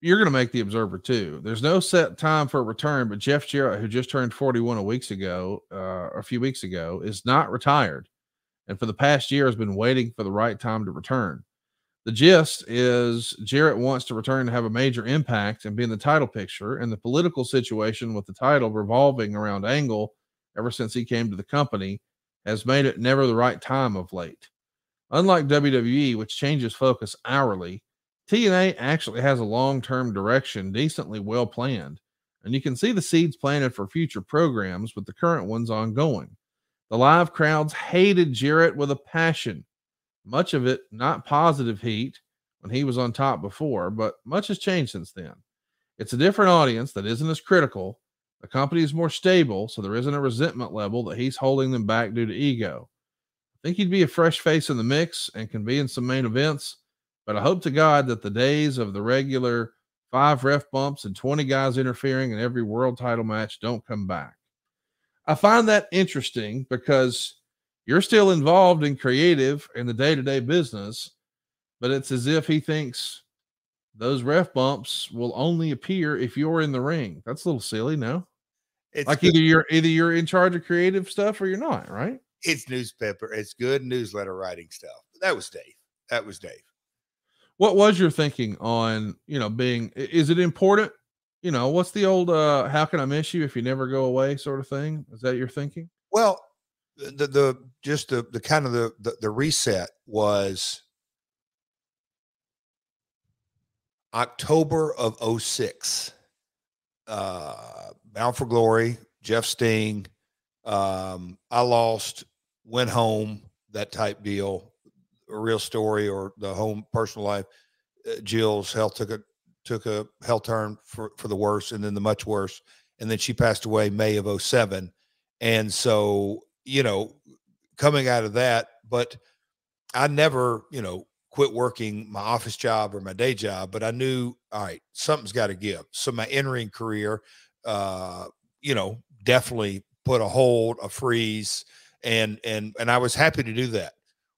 you're going to make the Observer too. There's no set time for a return, but Jeff Jarrett, who just turned 41 a few weeks ago, is not retired, and for the past year has been waiting for the right time to return. The gist is Jarrett wants to return to have a major impact and be in the title picture, and the political situation with the title revolving around Angle ever since he came to the company has made it never the right time of late. Unlike WWE, which changes focus hourly, TNA actually has a long-term direction decently well planned, and you can see the seeds planted for future programs with the current ones ongoing. The live crowds hated Jarrett with a passion, much of it not positive heat when he was on top before, but much has changed since then. It's a different audience that isn't as critical. The company is more stable, so there isn't a resentment level that he's holding them back due to ego. I think he'd be a fresh face in the mix and can be in some main events, but I hope to God that the days of the regular 5 ref bumps and 20 guys interfering in every world title match don't come back. I find that interesting because you're still involved in creative in the day-to-day business, but it's as if he thinks those ref bumps will only appear if you're in the ring. That's a little silly, no? It's like good. either you're in charge of creative stuff or you're not, right? It's newspaper. It's good newsletter writing stuff. That was Dave. That was Dave. What was your thinking on, is it important? What's the old how can I miss you if you never go away sort of thing? Is that your thinking? Well, the kind of the reset was October of 06. Bound for Glory, Jeff Sting. I lost, went home, that type deal, a real story, or the home personal life. Jill's health took a hell turn for the worse, and then the much worse. And then she passed away May of 07. And so, coming out of that, but I never, quit working my office job or my day job, but I knew, all right, something's got to give. So my in-ring career, definitely put a hold, a freeze, and I was happy to do that.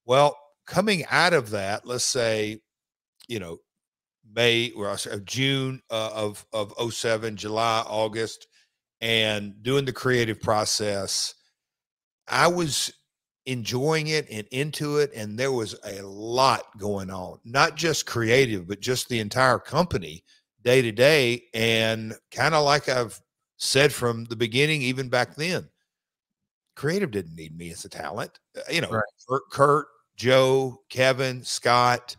Well, coming out of that, let's say, May or June of 07, July, August, and doing the creative process, I was enjoying it and into it. And there was a lot going on, not just creative, but just the entire company day to day. And kind of like I've said from the beginning, even back then, creative didn't need me as a talent. Right. Kurt, Joe, Kevin, Scott,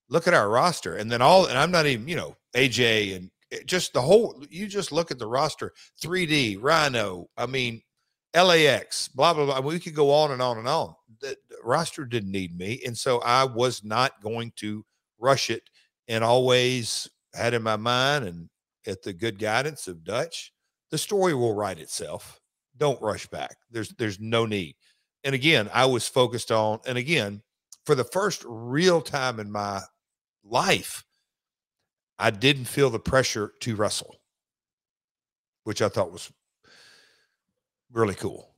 look at our roster. And then and I'm not even, AJ and just the whole, you just look at the roster, 3D, Rhino, I mean, LAX, blah, blah, blah. We could go on and on and on. The roster didn't need me. And so I was not going to rush it, and always had in my mind, and at the good guidance of Dutch, the story will write itself. Don't rush back. There's no need. And again, I was focused on, and again, for the first real time in my life, I didn't feel the pressure to wrestle, which I thought was really cool.